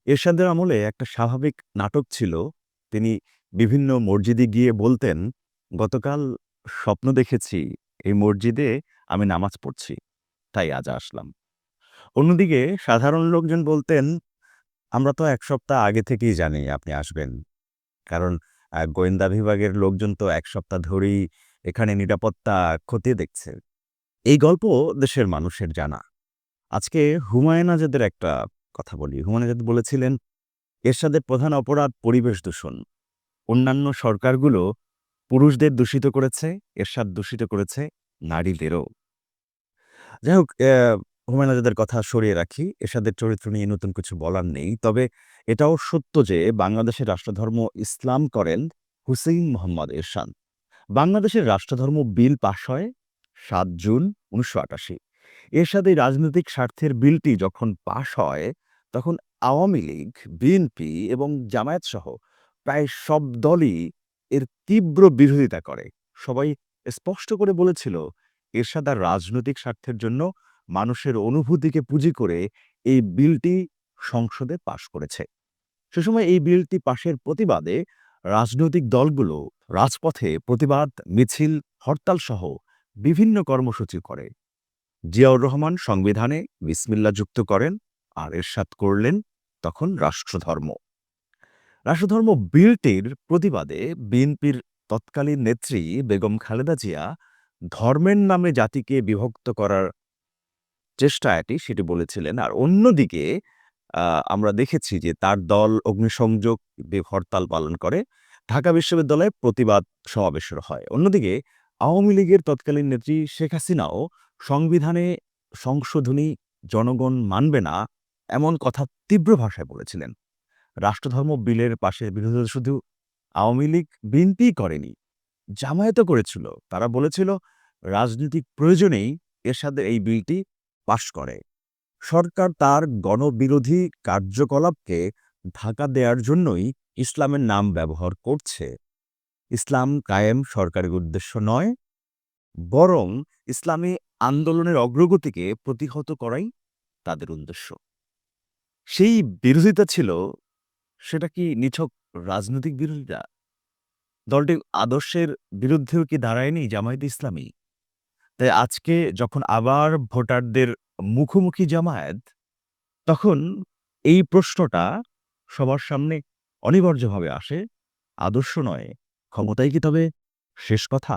এরশাদের আমলে একটা স্বাভাবিক নাটক ছিল। তিনি বিভিন্ন মসজিদে গিয়ে বলতেন, "গতকাল স্বপ্ন দেখেছি এই মসজিদে আমি নামাজ পড়ছি, তাই আজ আসলাম।" অন্যদিকে সাধারণ লোকজন বলতেন, "আমরা তো ১ সপ্তাহ আগে থেকেই জানি আপনি আসবেন। কারণ গোয়েন্দা বিভাগের লোকজন তো ১ সপ্তাহ ধরেই এখানে নিরাপত্তা খতিয়ে দেখছে।" এই গল্প দেশের মানুষের জানা। আজকে হুমায়ুন আজাদের একটা কথা বলি। হুমায়ুন আজাদ বলেছিলেন, "এরশাদের প্রধান অপরাধ পরিবেশ দূষণ। অন্যান্য সরকারগুলো পুরুষদের দূষিত করেছে, এরশাদ দূষিত করেছে নারীদেরও।" যাই হোক, হুমায়ুন আজাদের কথা সরিয়ে রাখি। এরশাদের চরিত্র নিয়ে নতুন কিছু বলার নেই। তবে এটাও সত্য যে বাংলাদেশের রাষ্ট্রধর্ম ইসলাম করেন হুসেইন মোহাম্মদ এরশাদ। বাংলাদেশের রাষ্ট্রধর্ম বিল পাস হয় ৭ জুন ১৯৮৮। এরশাদ এই রাজনৈতিক স্বার্থের বিলটি যখন পাস হয়, তখন আওয়ামী লীগ, বিএনপি এবং জামায়াতসহ প্রায় সব দলই এর তীব্র বিরোধিতা করে। সবাই স্পষ্ট করে বলেছিল, এরশাদ আর রাজনৈতিক স্বার্থের জন্য মানুষের অনুভূতিকে পুঁজি করে এই বিলটি সংসদে পাস করেছে। সে সময় এই বিলটি পাশের প্রতিবাদে রাজনৈতিক দলগুলো রাজপথে প্রতিবাদ মিছিল, হরতাল সহ বিভিন্ন কর্মসূচি করে। জিয়াউর রহমান সংবিধানে বিসমিল্লাহ যুক্ত করেন আর এরশাদ করলেন তখন রাষ্ট্রধর্ম। রাষ্ট্রধর্ম বিলটির প্রতিবাদে বিএনপির তৎকালীন নেত্রী বেগম খালেদা জিয়া ধর্মের নামে জাতিকে বিভক্ত করার চেষ্টা সেটি বলেছিলেন। আর অন্যদিকে আ আমরা দেখেছি যে তার দল অগ্নিসংযোগ হরতাল পালন করে। ঢাকা বিশ্ববিদ্যালয়ে প্রতিবাদ সমাবেশের হয়। অন্যদিকে আওয়ামী লীগের তৎকালীন নেত্রী শেখ হাসিনাও সংবিধানে সংশোধনী জনগণ মানবে না, এমন কথা তীব্র ভাষায় বলেছিলেন। রাষ্ট্রধর্ম বিলের পাশে বিরোধিতা শুধু আওয়ামী লীগ, বিএনপিই করেনি, জামায়াতও করেছিল। তারা বলেছিল রাজনৈতিক প্রয়োজনেই এরশাদের এই বিলটি পাস করে। সরকার তার গণবিরোধী কার্যকলাপকে ঢাকা দেয়ার জন্যই ইসলামের নাম ব্যবহার করছে। ইসলাম কায়েম সরকারের উদ্দেশ্য নয়, বরং ইসলামী আন্দোলনের অগ্রগতিকে প্রতিহত করাই তাদের উদ্দেশ্য। সেই বিরোধিতা ছিল, সেটা কি নিছক রাজনৈতিক বিরোধিতা? দলটি আদর্শের বিরুদ্ধেও কি দাঁড়ায়নি জামায়াতে ইসলামী? তাই আজকে যখন আবার ভোটারদের মুখোমুখি জামায়াত, তখন এই প্রশ্নটা সবার সামনে অনিবার্যভাবে আসে, আদর্শ নয়, ক্ষমতাই কি তবে শেষ কথা?